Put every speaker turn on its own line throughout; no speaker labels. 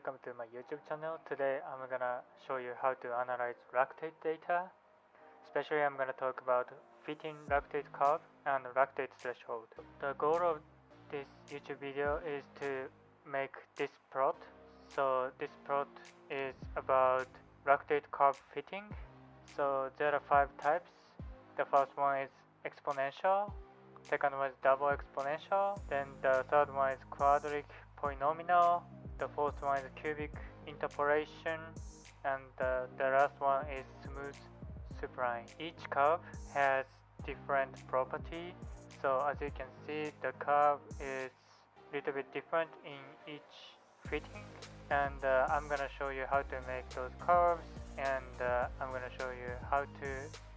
welcome to my YouTube channel. Today I'm gonna show you how to analyze lactate data. Especially I'm gonna talk about fitting lactate curve and lactate threshold. The goal of this YouTube video is to make this plot. So this plot is about lactate curve fitting. So there are 5 types. The first one is exponential, second one is double exponential, then the third one is quadratic polynomial, the fourth one is cubic interpolation, and the last one is smooth spline. Each curve has different property, so as you can see the curve is a little bit different in each fitting, and I'm gonna show you how to make those curves, and I'm gonna show you how to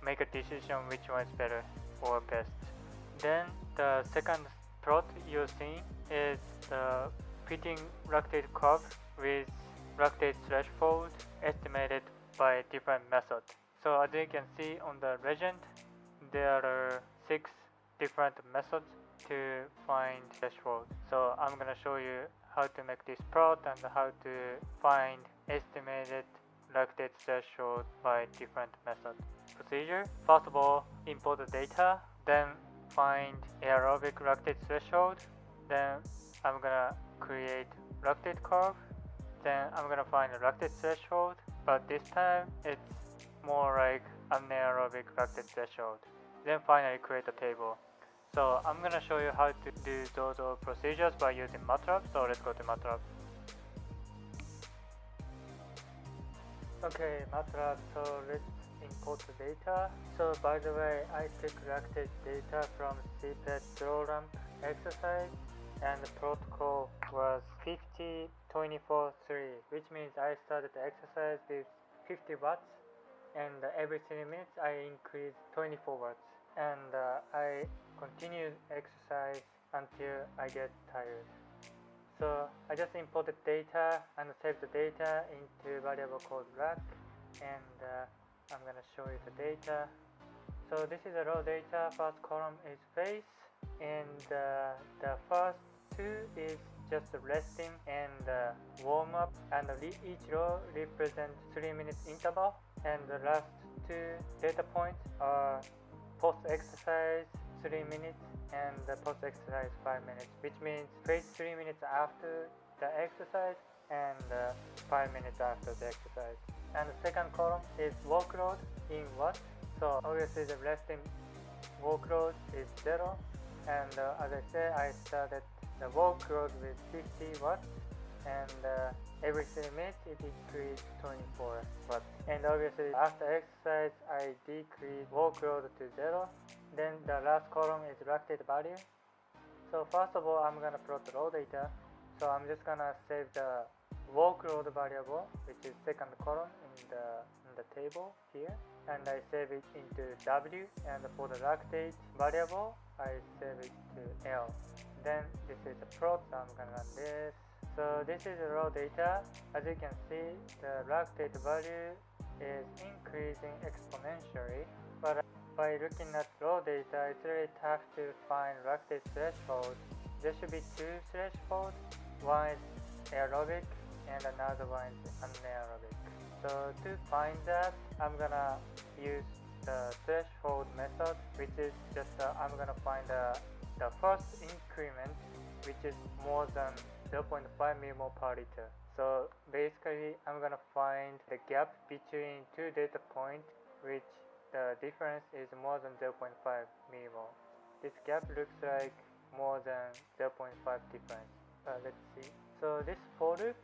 make a decision which one is better or best. Then the second plot you're seeing is the fitting lactate curve with lactate threshold estimated by different methods. So as you can see on the legend, there are 6 different methods to find threshold. So I'm gonna show you how to make this plot and how to find estimated lactate threshold by different methods. Procedure: first of all, import the data, then find aerobic lactate threshold, then I'm gonna create lactate curve, then I'm gonna find a lactate threshold, but this time it's more like anaerobic lactate threshold, then finally create a table. So I'm gonna show you how to do those all procedures by using MATLAB, so let's go to MATLAB. Okay, MATLAB, so let's import the data. So by the way, I took lactate data from CPET Drawlamp exercise, and the protocol was 50-24-3, which means I started the exercise with 50 watts, and every 3 minutes I increased 24 watts, and I continued exercise until I get tired. So I just imported data and saved the data into a variable called lac, and I'm gonna show you the data. So this is the raw data. First column is phase, and the first 2 is just resting and warm up, and each row represents 3 minutes interval, and the last 2 data points are post exercise 3 minutes and the post exercise 5 minutes, which means phase 3 minutes after the exercise and 5 minutes after the exercise. And the second column is workload in watts. So obviously the resting workload is 0, and as I said, I started the workload with 50 watts, and every 3 minutes it increased 24 watts. And obviously after exercise I decreased workload to 0. Then the last column is lactate value. So first of all, I'm gonna plot the raw data. So I'm just gonna save the workload variable, which is second column in the table here, and I save it into W, and for the lactate variable I save it to L. Then this is the plot, so I'm gonna run this. So this is the raw data. As you can see, the lactate value is increasing exponentially, but by looking at raw data, it's really tough to find lactate threshold. There should be 2 thresholds. One is aerobic and another one is anaerobic. So to find that, I'm gonna use the threshold method, which is just I'm gonna find the first increment, which is more than 0.5 millimole per liter. So basically I'm gonna find the gap between 2 data points, which the difference is more than 0.5 millimole. This gap looks like more than 0.5 difference. Let's see. So this for loop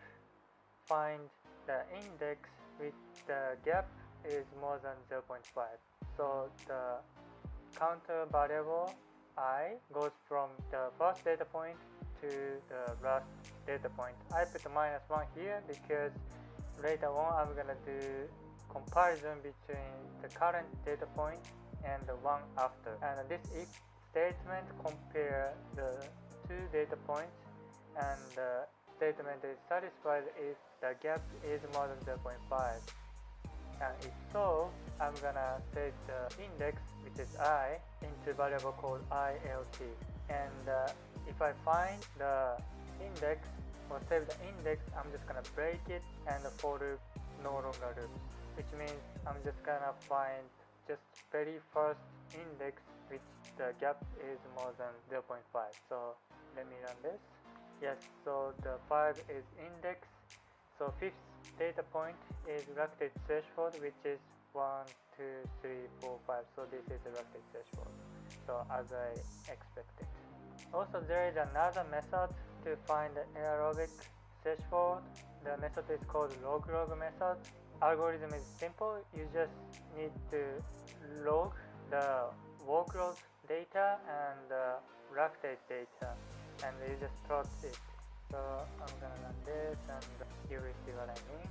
finds the index with the gap is more than 0.5. So the counter variable I goes from the first data point to the last data point. I put -1 here because later on I'm gonna do comparison between the current data point and the one after, and this if statement compare the 2 data points, and the statement is satisfied if the gap is more than 0.5, and if so, I'm gonna set the index, which is I, into a variable called ILT, and if I find the index for save the index, I'm just gonna break it, and the for loop no longer loops, which means I'm just gonna find just very first index which the gap is more than 0.5. So let me run this. Yes, so the 5 is index. So fifth data point is reluctant threshold, which is 1, 2, 3, 4, 5. So this is the reluctant threshold. So as I expected. Also, there is another method to find the aerobic threshold. The method is called log method. Algorithm is simple. You just need to log the workload data and the lactate data, and you just plot it. So I'm gonna run this and you will see what I mean.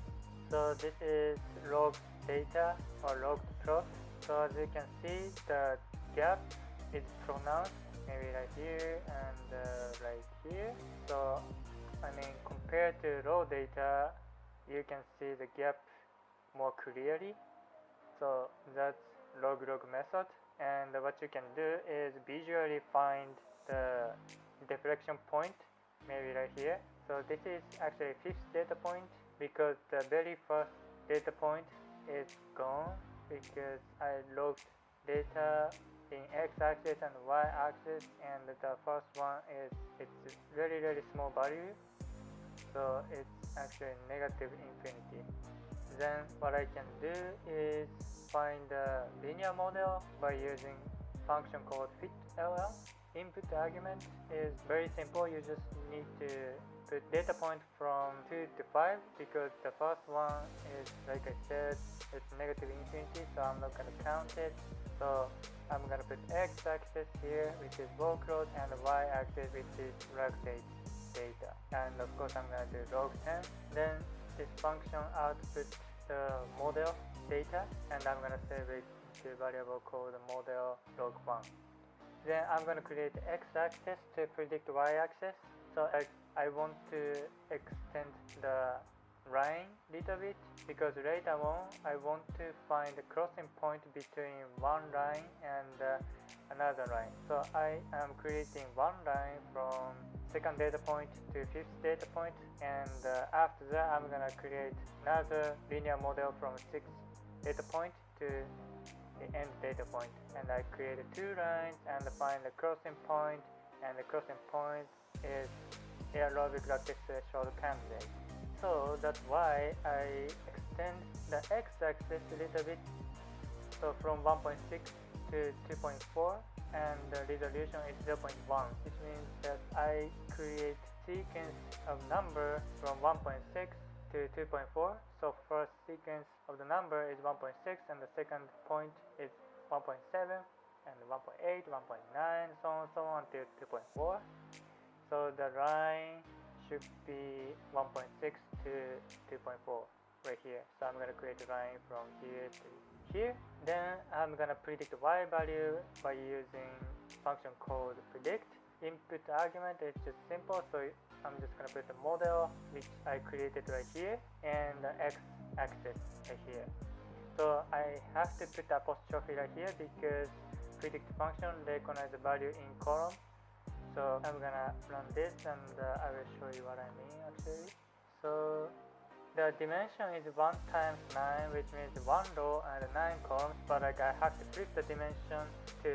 So this is log data or logged plot. So as you can see, the gap is pronounced maybe right here and right here. So I mean, compared to raw data, you can see the gap more clearly. So that's log method, and what you can do is visually find the deflection point maybe right here. So this is actually fifth data point because the very first data point is gone because I logged data in x-axis and y-axis, and the first one is it's really small value, so it's actually negative infinity. Then what I can do is find a linear model by using function called fitLM. Input argument is very simple. You just need to put data point from 2 to 5 because the first one is, like I said, it's negative infinity, so I'm not going to count it. So I'm going to put x-axis here, which is workload, and the y-axis, which is lactate data. And of course I'm going to do log 10. Then this function outputs the model data, and I'm going to save it to a variable called model log1. Then I'm going to create x-axis to predict y-axis. So I want to extend the line little bit because later on I want to find the crossing point between one line and another line. So I am creating one line from second data point to fifth data point, and after that I'm gonna create another linear model from sixth data point to the end data point, and I created two lines and find the crossing point, and the crossing point is aerobic lactate threshold candidate. So that's why I extend the x-axis a little bit, so from 1.6 to 2.4, and the resolution is 0.1, which means that I create sequence of number from 1.6 to 2.4. So first sequence of the number is 1.6, and the second point is 1.7, and 1.8, 1.9, so on until 2.4. So the line should be 1.6 to 2.4 right here. So I'm going to create a line from here to here. Then I'm going to predict the y value by using function called predict. Input argument is just simple, so I'm just going to put the model which I created right here and the x-axis right here. So I have to put the apostrophe right here because predict function recognizes the value in column. So I'm gonna run this and I will show you what I mean actually. So the dimension is 1 times 9, which means 1 row and 9 columns, but like I have to flip the dimension to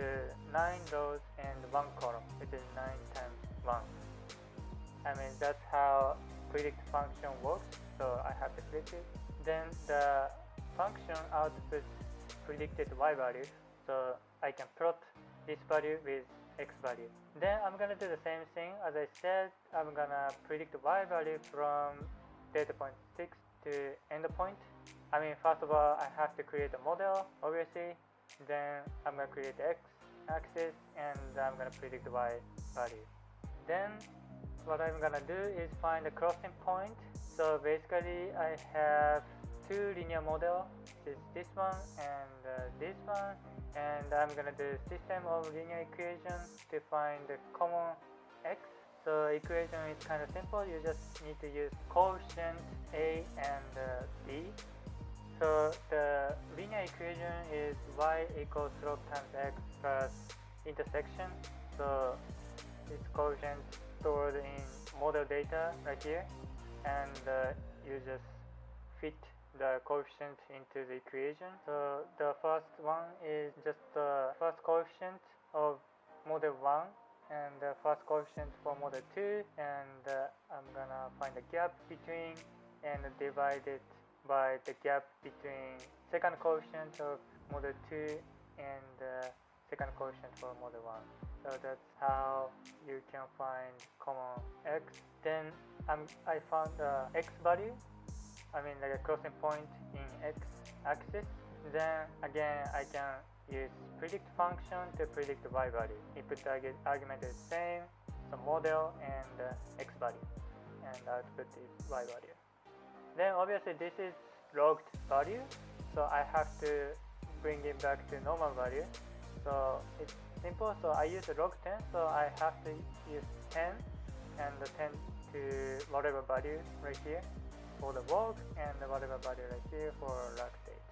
9 rows and 1 column, which is 9 times 1. I mean, that's how predict function works, so I have to flip it. Then the function outputs predicted y value, so I can plot this value with x value. Then I'm gonna do the same thing. As I said, I'm gonna predict y value from data point 6 to end point. I mean, first of all, I have to create a model, obviously. Then I'm gonna create the x-axis, and I'm gonna predict the y value. Then what I'm gonna do is find a crossing point. So basically, I have two linear models, which is this one and this one, and I'm gonna do system of linear equations to find the common x. So equation is kind of simple. You just need to use coefficient a and b. So the linear equation is y equals slope times x plus intersection. So this coefficient stored in model data right here, and you just fit the coefficient into the equation. So the first one is just the first coefficient of model 1 and the first coefficient for model 2, and I'm gonna find the gap between and divide it by the gap between second coefficient of model 2 and second coefficient for model 1. So that's how you can find common x. Then I found the x value, like a crossing point in x-axis. Then again I can use predict function to predict the y value. Input argument is the same, so model and x value, and output is y value. Then obviously this is logged value, so I have to bring it back to normal value. So it's simple. So I use log 10, so I have to use 10 and 10 to whatever value right here for the log, and whatever value right here for lactate.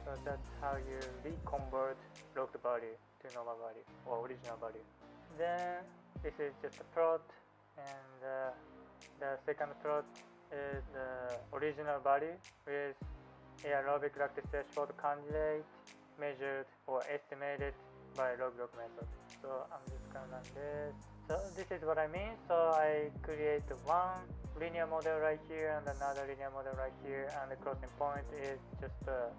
So that's how you reconvert logged value to normal value or original value. Then this is just a plot, and the second plot is the original value with aerobic lactate threshold candidate measured or estimated by log-log method. So I'm just gonna run this. So this is what I mean. So I create one linear model right here and another linear model right here, and the crossing point is just a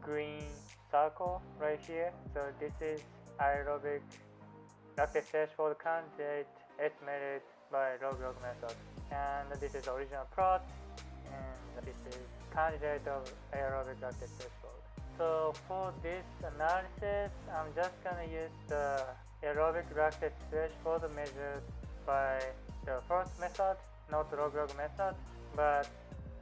green circle right here. So this is aerobic lactate threshold candidate estimated by log-log method, and this is the original plot, and this is candidate of aerobic lactate threshold. So for this analysis, I'm just gonna use the aerobic lactate threshold measured by the first method, not log-log method. But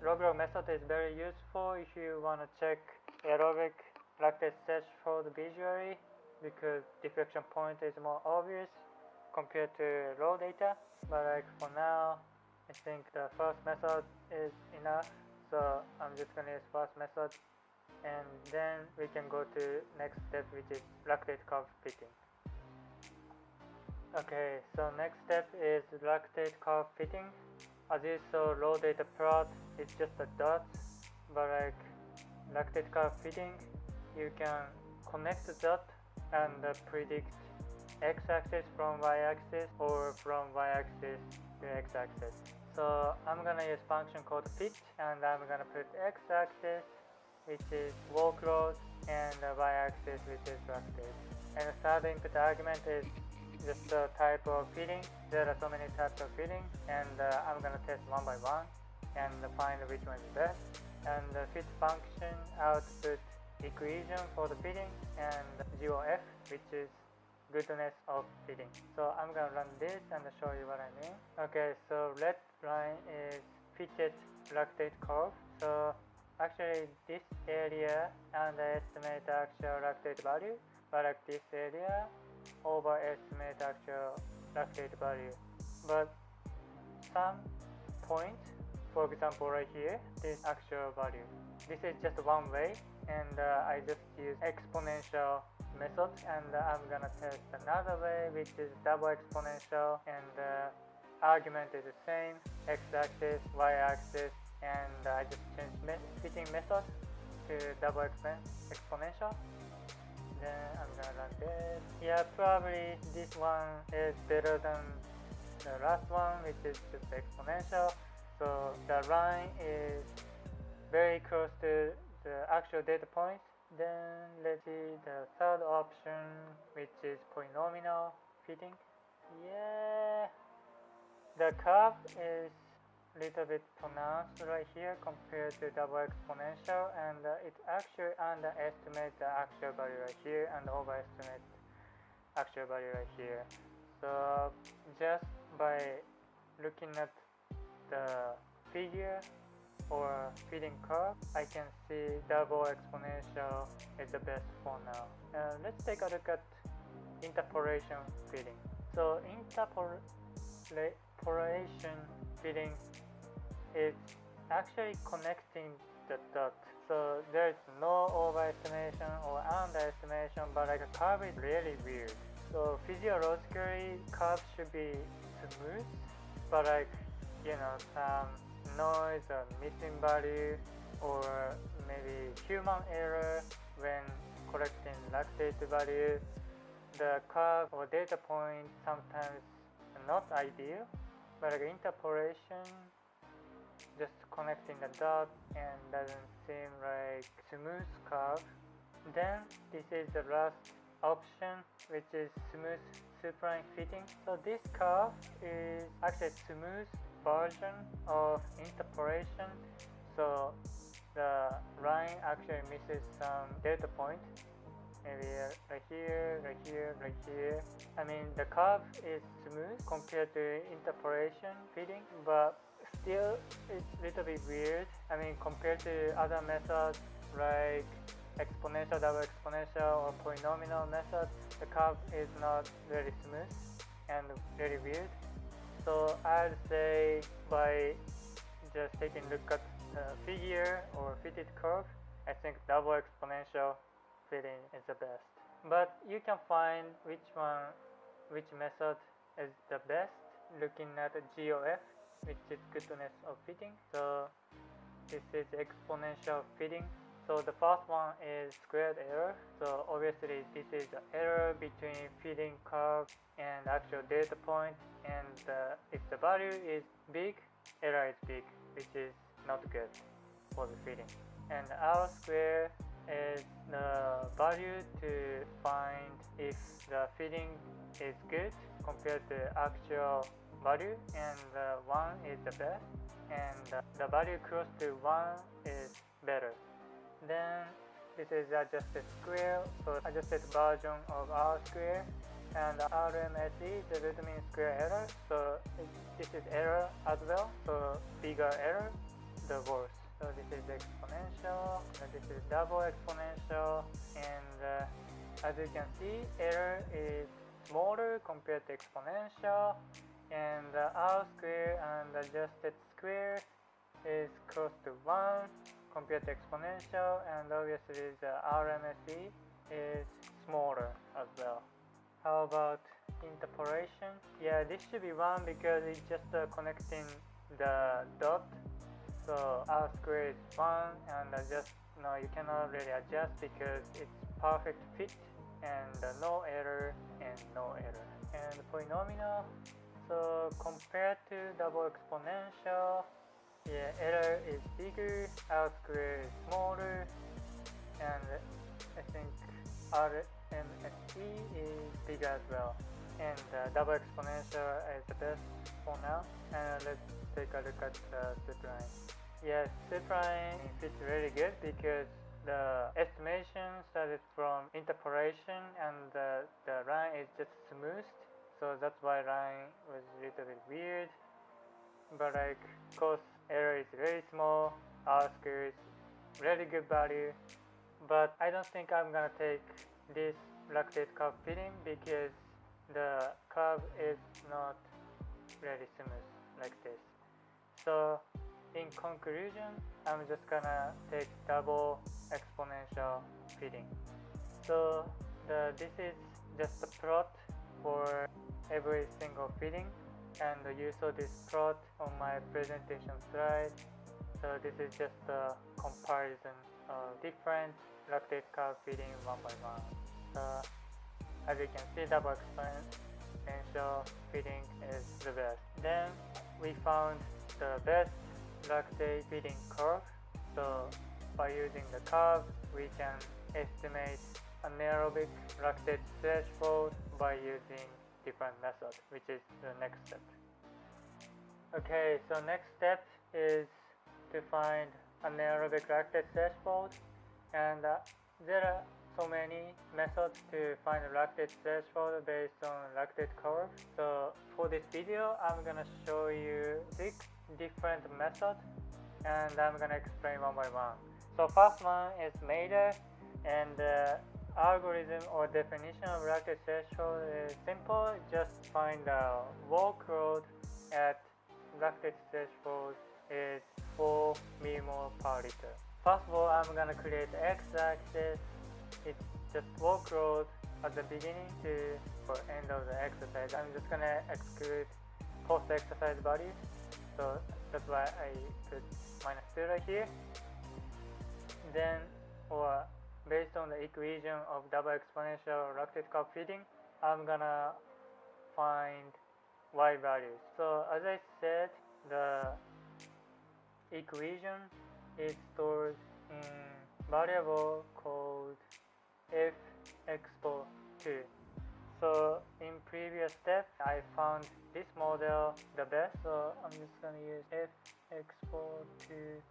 log-log method is very useful if you want to check aerobic lactate threshold visually, because deflection point is more obvious compared to raw data. But for now, I think the first method is enough, so I'm just gonna use first method, and then we can go to next step, which is lactate curve fitting. Okay, so next step is lactate curve fitting. As you saw, raw data plot is just a dot, but lactate curve fitting, you can connect the dot and predict x-axis from y-axis or from y-axis to x-axis. So I'm gonna use function called fit, and I'm gonna put x-axis, which is workload, and y-axis, which is lactate. And the third input argument is just the type of fitting. There are so many types of fitting, and I'm gonna test one by one and find which one is best. And the fit function output equation for the fitting, and GOF, which is goodness of fitting. So I'm gonna run this and show you what I mean. Okay, so red line is fitted lactate curve. So actually this area underestimate actual lactate value, but this area overestimate actual lactate value. But some point, for example right here, this actual value. This is just one way, and I just use exponential method, and I'm gonna test another way, which is double exponential, and argument is the same, x-axis, y-axis, and I just changed fitting method to double exponential. Then I'm gonna run this. Yeah, probably this one is better than the last one, which is just exponential. So the line is very close to the actual data points. Then let's see the third option, which is polynomial fitting. Yeah, the curve is a little bit pronounced right here compared to double exponential, and it actually underestimates the actual value right here and overestimates actual value right here. So just by looking at the figure or fitting curve, I can see double exponential is the best for now. Let's take a look at interpolation fitting. So interpolation fitting is actually connecting the dot. So there is no overestimation or underestimation, but a curve is really weird. So physiologically, curve should be smooth, but like, some noise or missing value, or maybe human error when collecting lactate value, the curve or data point sometimes not ideal, but like interpolation, just connecting the dot and doesn't seem like smooth curve. Then this is the last option, which is smooth supine fitting. So this curve is actually a smooth version of interpolation. So the line actually misses some data point, maybe right here, right here, right here. I mean, the curve is smooth compared to interpolation fitting, but still it's a little bit weird. I mean, compared to other methods like exponential, double exponential, or polynomial method, the curve is not very smooth and very weird. So I'd say by just taking a look at the figure or fitted curve, I think double exponential fitting is the best. But you can find which method is the best looking at the GOF, which is goodness of fitting. So this is exponential fitting. So the first one is squared error. So obviously this is the error between fitting curve and actual data point, and if the value is big, error is big, which is not good for the fitting. And R square is the value to find if the fitting is good compared to actual value, and 1 is the best, and the value close to 1 is better. Then this is adjusted square, so adjusted version of R square, and RMSE, the root mean square error. So this is error as well, so bigger error, the worse. So this is exponential, and this is double exponential, and as you can see, error is smaller compared to exponential, and R square and adjusted square is close to 1 compared to exponential, and obviously the RMSE is smaller as well. How about interpolation? Yeah, this should be 1 because it's just connecting the dot. So R square is 1, and you cannot really adjust because it's perfect fit, and no error and no error. And polynomial, so compared to double exponential, yeah, error is bigger, R square is smaller, and I think RMSE is bigger as well. And double exponential is the best for now. And let's take a look at the supine. Yes, supine fits really good because the estimation started from interpolation, and the line is just smooth. So that's why line was a little bit weird. But like, of course, error is very small, R square is really good value. But I don't think I'm gonna take this lactate curve fitting because the curve is not really smooth like this. So in conclusion, I'm just gonna take double exponential fitting. So this is just a plot for every single fitting, and you saw this plot on my presentation slide. So this is just a comparison of different lactate curve fitting one by one. So as you can see, double exponential fitting is the best. Then we found the best lactate fitting curve. So by using the curve, we can estimate anaerobic lactate threshold by using different methods, which is the next step. Okay, so next step is to find anaerobic lactate threshold, and there are so many methods to find a lactate threshold based on lactate curve. So for this video, I'm gonna show you 6 different methods, and I'm gonna explain one by one. So first one is Mader, and the algorithm or definition of lactate threshold is simple. Just find the workload at lactate threshold is 4 millimole per liter. First of all, I'm gonna create x-axis. It's just workload at the beginning to for end of the exercise. I'm just gonna exclude post-exercise value. So that's why I put -2 right here. Then, or based on the equation of double exponential lactate curve fitting, I'm gonna find y values. So as I said, the equation is stored in variable called f expo 2. So in previous step, I found this model the best, so I'm just gonna use f expo 2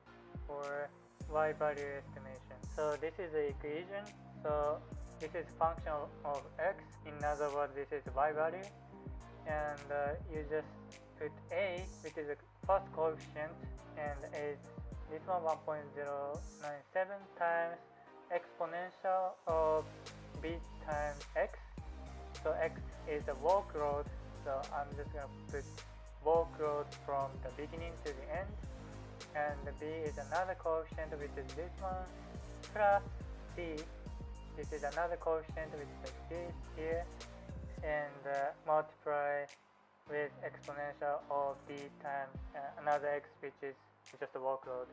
for y value estimation. So this is the equation. So this is function of x. In other words, this is y value, and you just put a, which is the first coefficient, and it's this one 1.097 times exponential of b times x. So x is the workload, so I'm just gonna put workload from the beginning to the end, and the b is another coefficient, which is this one, plus c. This is another coefficient, which is like this here, and multiply with exponential of b times another x, which is just the workload.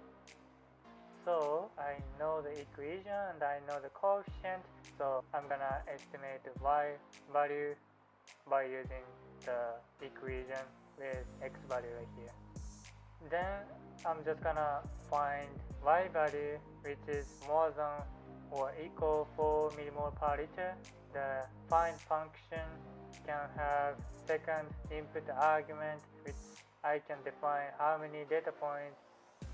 So I know the equation and I know the coefficient, so I'm gonna estimate the y value by using the equation with x value right here. Then I'm just gonna find y value which is more than or equal 4 millimole per liter. The find function can have second input argument, which I can define how many data points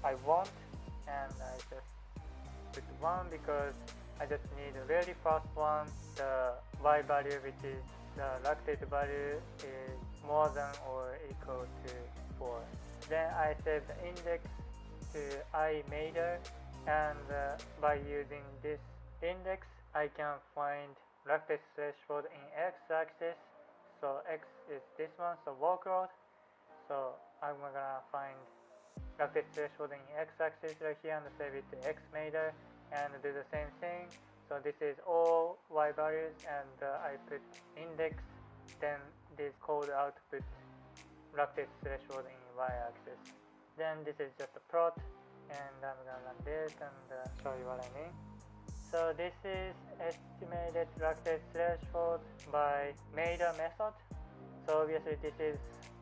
I want, and I just put 1 because I just need the very first one, the y value, which is the lactate value is more than or equal to 4. Then I save the index to IMater, and by using this index I can find lactate threshold in x-axis. So x is this one, so workload. So I'm gonna find lactate threshold in x-axis right here and save it to xmater and do the same thing. So this is all y values, and I put index, then this code output lactate threshold in y-axis. Then this is just a plot, and I'm gonna run this and show you what I mean. So this is estimated lactate threshold by Mader method. So obviously this is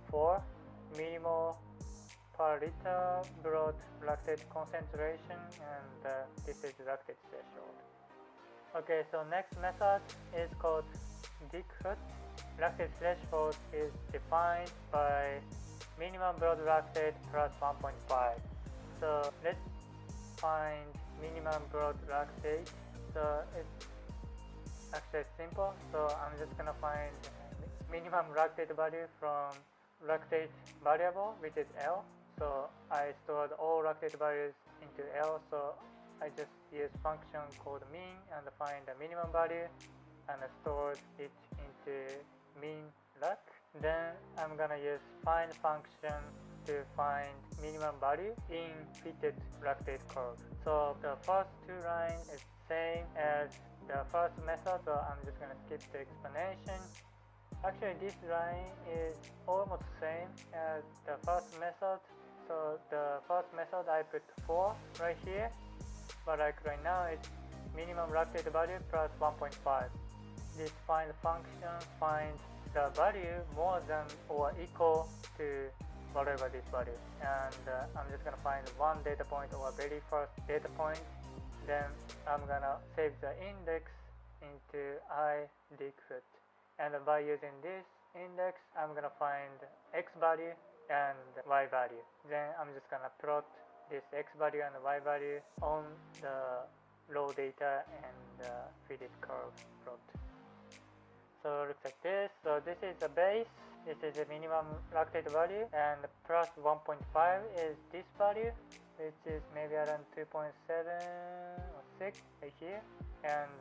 4 millimole per liter broad lactate concentration, and this is lactate threshold. Okay, so next method is called Dieckhout. Lactate threshold is defined by minimum broad lactate plus 1.5. So let's find minimum broad lactate. So it's actually simple. So I'm just gonna find minimum lactate value from lactate variable, which is L. So I stored all lactate values into L. So I just use function called mean and find the minimum value and stored it into mean lac. Then I'm gonna use find function to find minimum value in fitted lactate curve. So the first two lines is same as the first method, so I'm just gonna skip the explanation. Actually this line is almost same as the first method. So the first method I put 4 right here, but like right now it's minimum lactate value plus 1.5. This find function finds the value more than or equal to whatever this value, and I'm just gonna find one data point or very first data point. Then I'm gonna save the index into Dieckhout, and by using this index I'm gonna find x value and y value. Then I'm just gonna plot this x value and y value on the raw data and fitted curve plot. So it looks like this. So this is the base, this is the minimum lactate value, and plus 1.5 is this value, which is maybe around 2.7 or 6 right here, and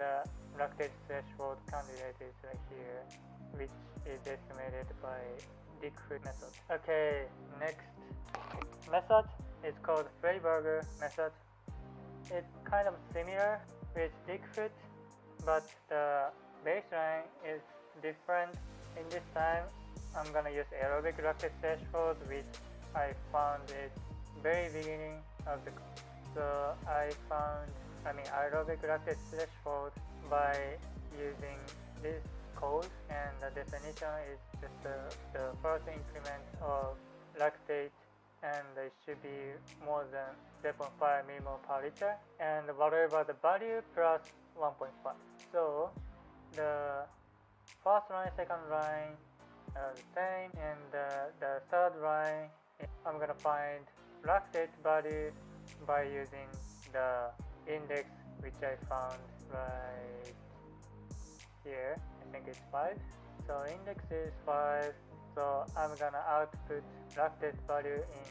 lactate threshold candidate is right here, which is estimated by Dieckhout method. Okay, next method is called Freiberger method. It's kind of similar with Dieckhout, but the baseline is different in this time I'm gonna use aerobic lactate threshold, which I found it very beginning of the course. So I found aerobic lactate threshold by using this code, and the definition is just the first increment of lactate, and it should be more than 0.5 millimole per liter, and whatever the value plus 1.5. So the first line, second line are the same, and the third line I'm gonna find lactate value by using the index, which I found right here. I think it's 5. So index is 5. So I'm gonna output lactate value in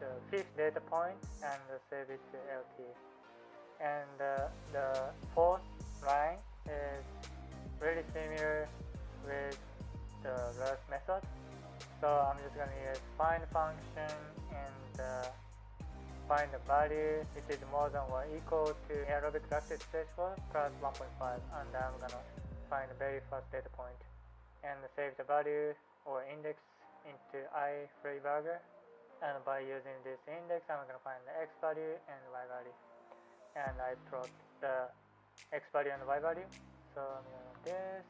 the 5th data point and save it to LT. And the 4th line is really similar with the last method. So I'm just gonna use find function and find the value which is more than or equal to aerobic lactate threshold plus 1.5, and I'm gonna find the very first data point and save the value or index into iFreiberger. And by using this index, I'm gonna find the x value and y value, and I plot the x value and y value. So I'm gonna do this.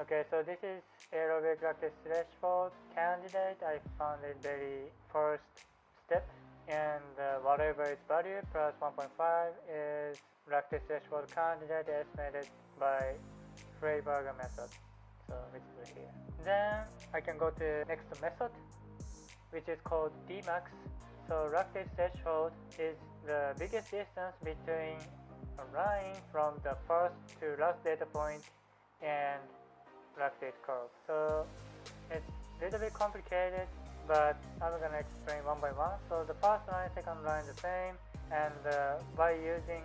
Okay, so this is aerobic lactate threshold candidate. I found it very first step, and whatever its value plus 1.5 is lactate threshold candidate estimated by Freiberger method. So it's right here. Then I can go to next method, which is called Dmax. So lactate threshold is the biggest distance between a line from the first to last data point and lactate curve. So it's a little bit complicated, but I'm gonna explain one by one. So the first line, second line the same, and by using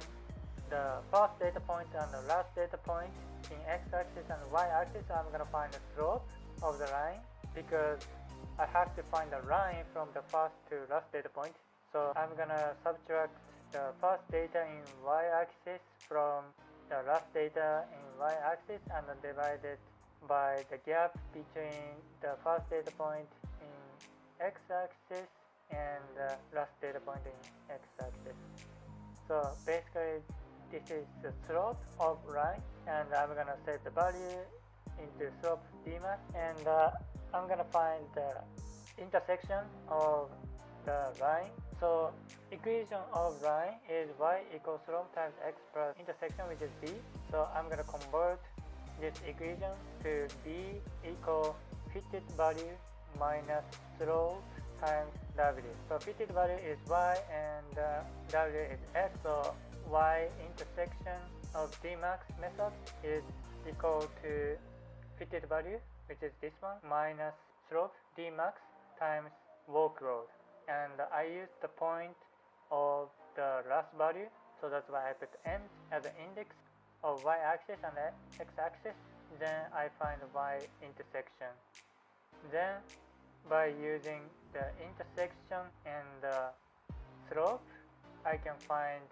the first data point and the last data point in x-axis and y-axis, I'm gonna find the slope of the line, because I have to find the line from the first to last data point. So I'm gonna subtract the first data in y-axis from the last data in y-axis and divide it by the gap between the first data point in x-axis and the last data point in x-axis. So basically this is the slope of line, and I'm gonna set the value into slope Dmax, and I'm gonna find the intersection of the line. So equation of line is y equals slope times x plus intersection, which is b. So I'm gonna convert this equation to b equal fitted value minus slope times w. So fitted value is y and w is x. So y intersection of Dmax method is equal to fitted value, which is this one, minus slope Dmax times walk load. And I use the point of the last value, so that's why I put m as the index of y-axis and x-axis. Then I find y intersection. Then by using the intersection and the slope, I can find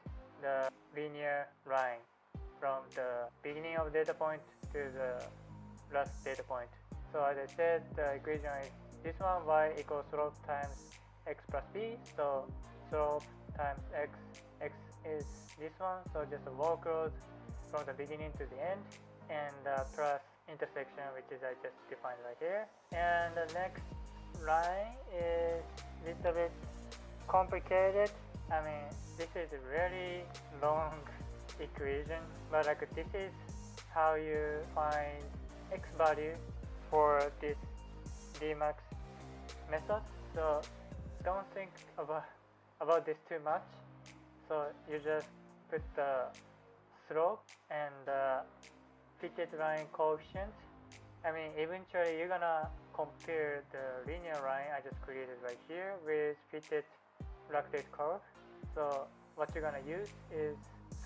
the linear line from the beginning of data point to the last data point. So as I said, the equation is this one, y equals slope times x plus b. So slope times x is this one, so just a walk load from the beginning to the end, and plus intersection, which is I just defined right here. And the next line is a little bit complicated. I mean, this is a really long equation, but like this is how you find x value for this Dmax method. So don't think about this too much. So you just put the slope and the fitted line coefficient. I mean, eventually you're gonna compare the linear line I just created right here with fitted lactate curve. So what you're gonna use is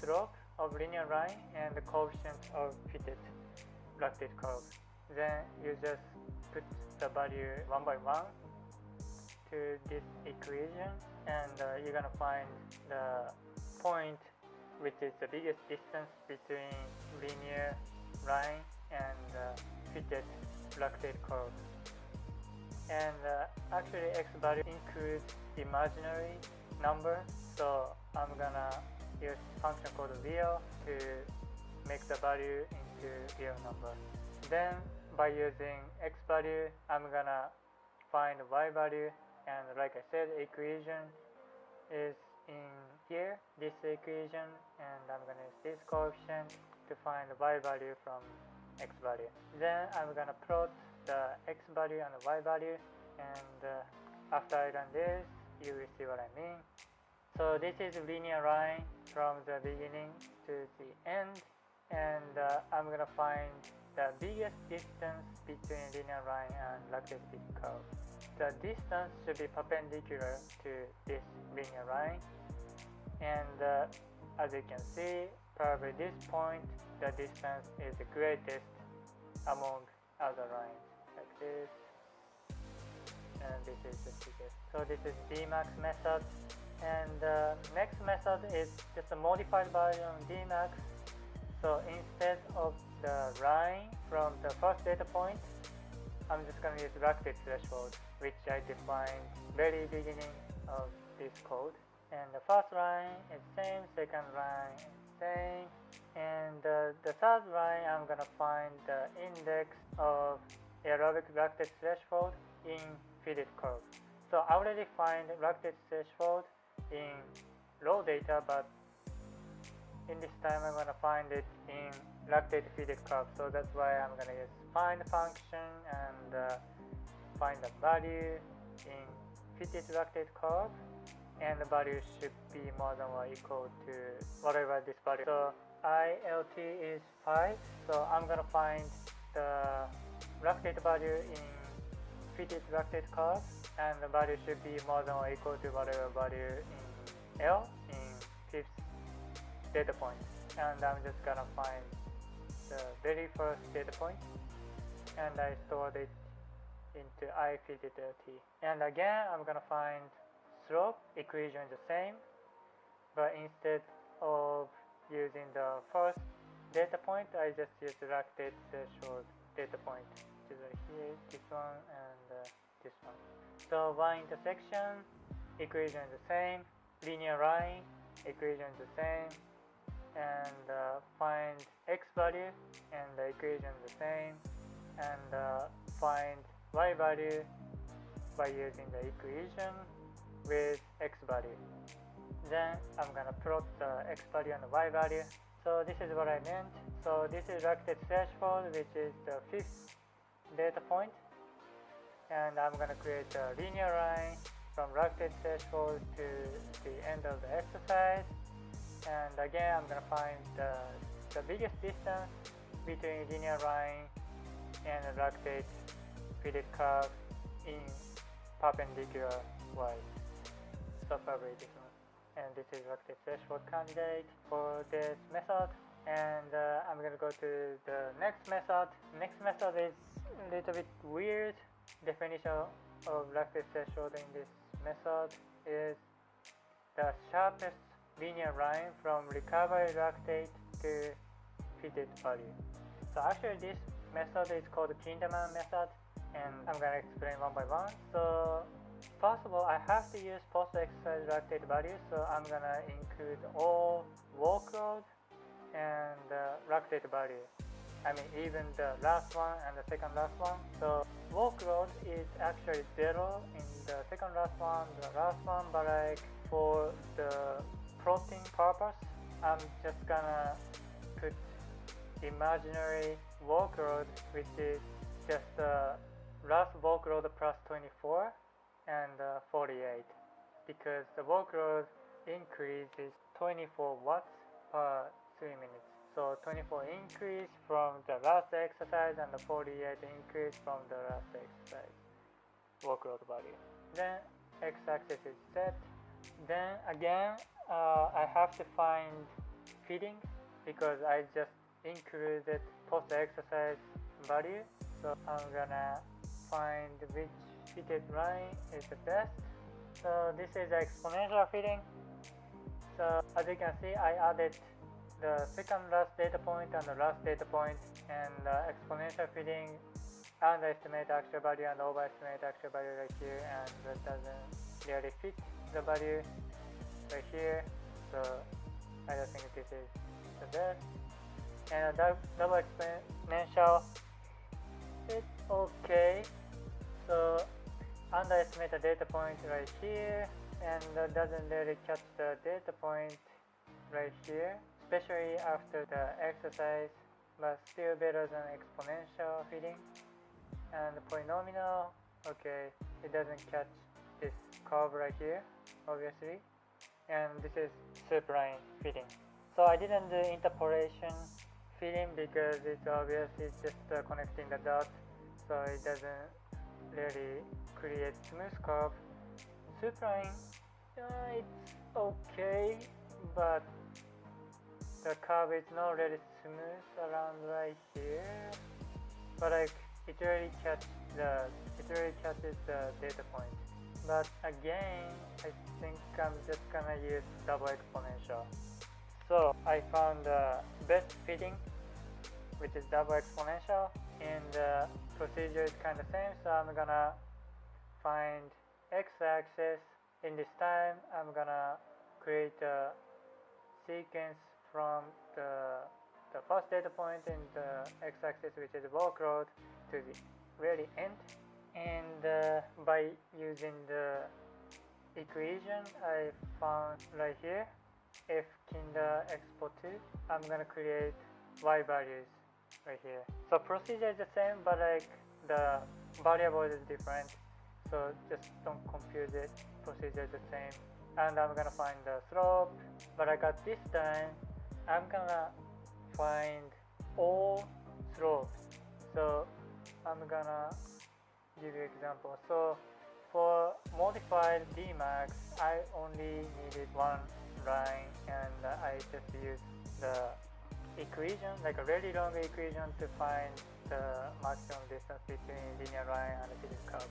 slope of linear line and the coefficient of fitted lactate curve. Then you just put the value one by one to this equation, and you're gonna find the point which is the biggest distance between linear line and fitted lactate curve. And actually x value includes imaginary number, so I'm gonna use function called real to make the value into real number. Then by using x value, I'm gonna find y value, and like I said, equation is in here, this equation, and I'm gonna use this coefficient to find the y value from x value. Then I'm gonna plot the x value and the y value, and after I run this, you will see what I mean. So this is a linear line from the beginning to the end, and I'm gonna find the biggest distance between linear line and lactate fit curve. The distance should be perpendicular to this linear line, and as you can see, probably this point, the distance is the greatest among other lines, like this, and this is the biggest. So this is Dmax method, and next method is just a modified version of Dmax. So instead of the line from the first data point, I'm just going to use lactate threshold, which I defined very beginning of this code. And the first line is same, second line is same, and the third line I'm going to find the index of aerobic lactate threshold in fitted curve. So I already find lactate threshold in raw data, but in this time I'm going to find it in lactate fitted curve. So that's why I'm going to use find function and find the value in fitted lactate curve, and the value should be more than or equal to whatever this value. So ILT is 5, so I'm going to find the lactate value in fitted lactate curve, and the value should be more than or equal to whatever value in L in fifth data point. And I'm just gonna find the very first data point, and I stored it into I fitted LT. And again, I'm gonna find slope equation is the same, but instead of using the first data point, I just use the lactate threshold data point, which is here, this one, and this one. So y intersection equation is the same, linear line equation is the same, and find x value, and the equation is the same, and find y value by using the equation with x value. Then I'm gonna plot the x value and the y value. So this is what I meant. So this is lactate threshold, which is the fifth data point, and I'm gonna create a linear line from lactate threshold to the end of the exercise. And again, I'm gonna find the biggest distance between linear line and the lactate fitted curve in perpendicular wise. So probably this one. And this is lactate threshold candidate for this method. And I'm gonna go to the next method. Next method is a little bit weird. Definition of lactate threshold in this method is the sharpest linear line from recovery lactate to fitted value. So actually this method is called Kinderman method, and I'm gonna explain one by one. So first of all, I have to use post-exercise lactate values, so I'm gonna include all workload and lactate value. I mean even the last one and the second last one. So workload is actually 0 in the second last one, the last one, but like for the plotting purpose, I'm just gonna put imaginary workload, which is just the last workload plus 24 and 48, because the workload increase is 24 watts per 3 minutes. So 24 increase from the last exercise and the 48 increase from the last exercise workload value. Then x-axis is set. Then again, I have to find fitting, because I just included post-exercise value. So I'm gonna find which fitted line is the best. So this is exponential fitting. So as you can see, I added the second last data point and the last data point and exponential feeding underestimate actual value and overestimate actual value right here, and that doesn't really fit the value right here, so I don't think this is the best. And a double exponential, it's okay, so underestimate the data point right here, and that doesn't really catch the data point right here, especially after the exercise, but still better than exponential feeding. And the polynomial, okay, it doesn't catch this curve right here, obviously, and this is superline feeding. So I didn't do interpolation feeding because it's obvious, it's just connecting the dots, so it doesn't really create smooth curve. Superline, it's okay, but the curve is not really smooth around right here, but like it really catches the data point. But again, I think I'm just gonna use double exponential. So I found the best fitting, which is double exponential, and the procedure is kind of same. So I'm gonna find x-axis. In this time, I'm gonna create a sequence from the first data point in the x-axis, which is workload, to the very end, and by using the equation I found right here, f kinder expo 2, I'm gonna create y values right here. So procedure is the same, but like the variable is different, so just don't confuse it. Procedure is the same, and I'm gonna find the slope, but like at this time I'm gonna find all slopes. So I'm gonna give you example. So for modified Dmax, I only needed one line, and I just used the equation, like a really long equation, to find the maximum distance between linear line and a fitted curve.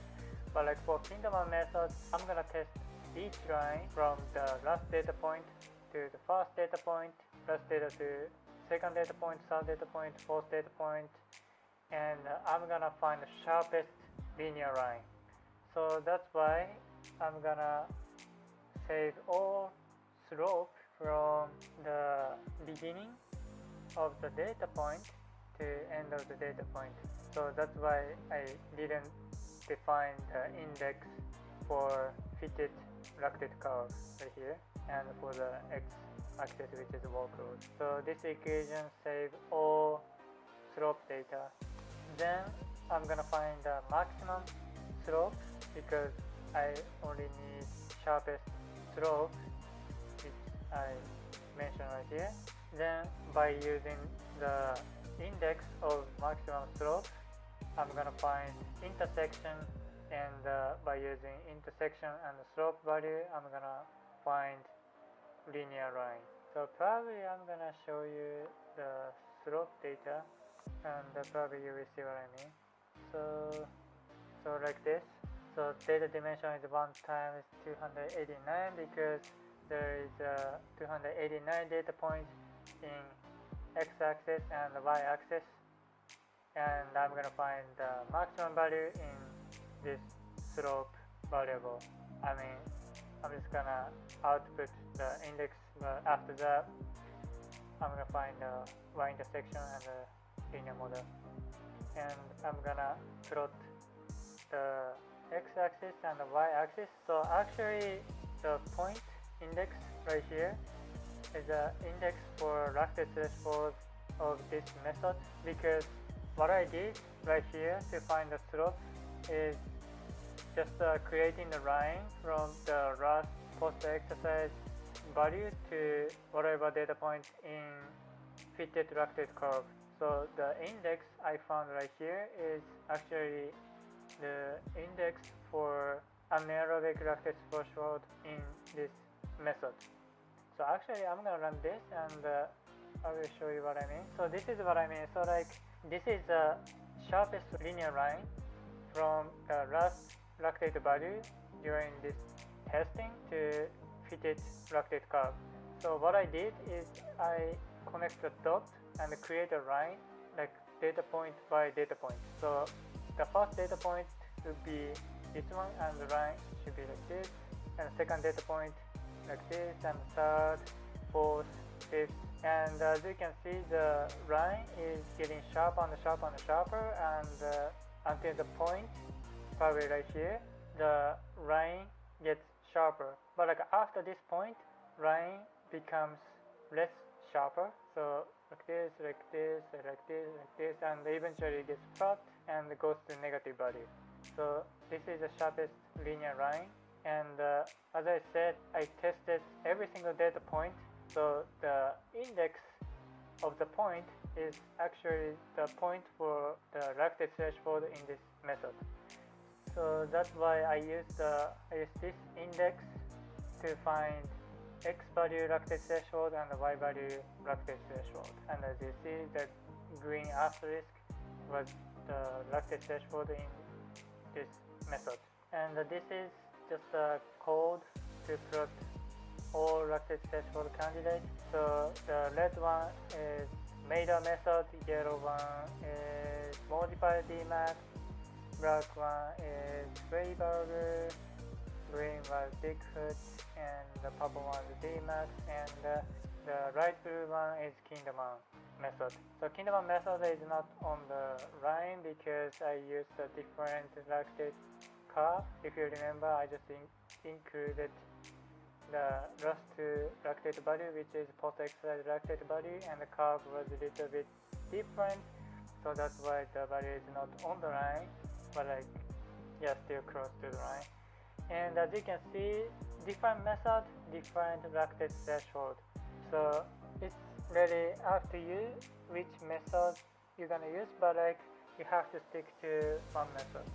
But like for Kinderman method, I'm gonna test each line from the last data point to the first data point, last data to second data point, third data point, fourth data point, and I'm gonna find the sharpest linear line. So that's why I'm gonna save all slope from the beginning of the data point to end of the data point. So that's why I didn't define the index for fitted reduced curve right here, and for the x-axis, which is workload. So this equation saves all slope data. Then I'm gonna find the maximum slope because I only need sharpest slope, which I mentioned right here. Then by using the index of maximum slope, I'm gonna find intersection, and by using intersection and the slope value, I'm gonna find linear line. So probably I'm gonna show you the slope data, and probably you will see what I mean. So like this. So data dimension is 1 times 289 because there is 289 data points in x-axis and the y-axis, and I'm gonna find the maximum value in this slope variable. I mean, I'm just gonna output the index, but after that I'm gonna find the y-intersection and the linear model, and I'm gonna plot the x-axis and the y-axis. So actually the point index right here is the index for Lactate threshold of this method, because what I did right here to find the slope is just creating the line from the last post-exercise value to whatever data point in fitted Lactate curve. So the index I found right here is actually the index for anaerobic Lactate threshold in this method. So actually I'm gonna run this, and I will show you what I mean. So this is what I mean. So like this is the sharpest linear line from the last Lactate value during this testing to fitted Lactate curve. So what I did is I connect the dot and create a line like data point by data point. So the first data point would be this one, and the line should be like this, and the second data point like this, and the third, fourth, fifth, and as you can see, the line is getting sharper and sharper and sharper, and until the point probably right here, the line gets sharper. But like after this point, line becomes less sharper. So like this, like this, like this, like this, and eventually it gets flat and goes to negative value. So this is the sharpest linear line. And as I said, I tested every single data point. So the index of the point is actually the point for the lactate threshold in this method. So that's why I use this index to find x value lactate threshold and the y value lactate threshold. And as you see, the green asterisk was the lactate threshold in this method. And this is just a code to plot all lactate threshold candidates. So the red one is Mader method, yellow one is modified Dmax, black one is Freiberger, green was Bigfoot, and the purple one is Dmax, and the light blue one is Kinderman method. So Kinderman method is not on the line because I used a different lactate curve. If you remember, I just included the last two lactate value, which is post-exercise lactate value, and the curve was a little bit different, so that's why the value is not on the line, but like, yeah, still close to the line. And as you can see, different method, different lactate threshold. So it's really up to you which method you're gonna use, but like you have to stick to one method.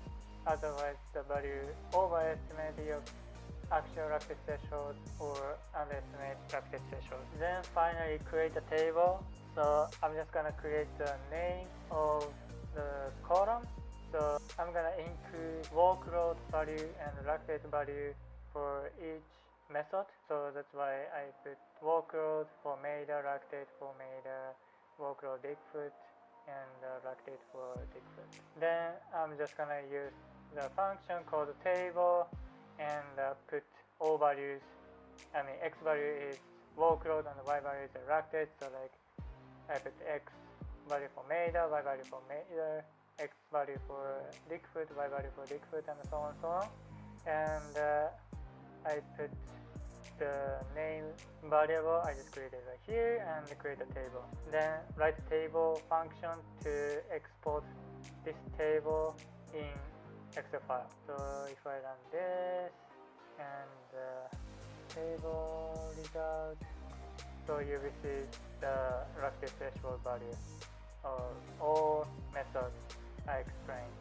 Otherwise, the value overestimate your actual lactate threshold or underestimate lactate threshold. Then finally create a table. So I'm just gonna create the name of the column. So I'm gonna include workload value and lactate value for each method. So that's why I put workload for Mader, lactate for Mader, workload Bigfoot, and lactate for Bigfoot. Then I'm just gonna use the function called table and put all values. I mean, x value is workload and y value is lactate. So like I put x value for Mader, y value for Mader, x value for Bigfoot, y value for Bigfoot, and so on and so on. And I put the name variable I just created right here and create a table. Then write a table function to export this table in Excel file. So if I run this and table result, so you will see the lactate threshold value of all methods I explained.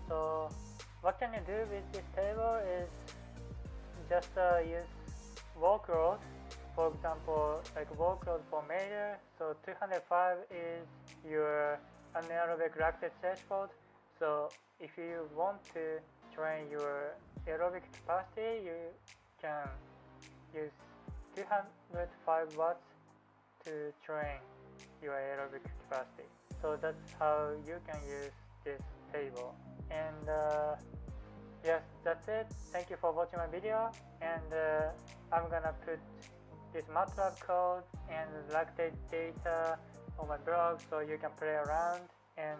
So what can you do with this table is just use workload. For example, like workload for Mader, so 205 is your anaerobic lactate threshold. So if you want to train your aerobic capacity, you can use 205 watts to train your aerobic capacity. So that's how you can use this table. And yes, that's it. Thank you for watching my video, and I'm gonna put this MATLAB code and lactate data on my blog so you can play around, and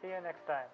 see you next time.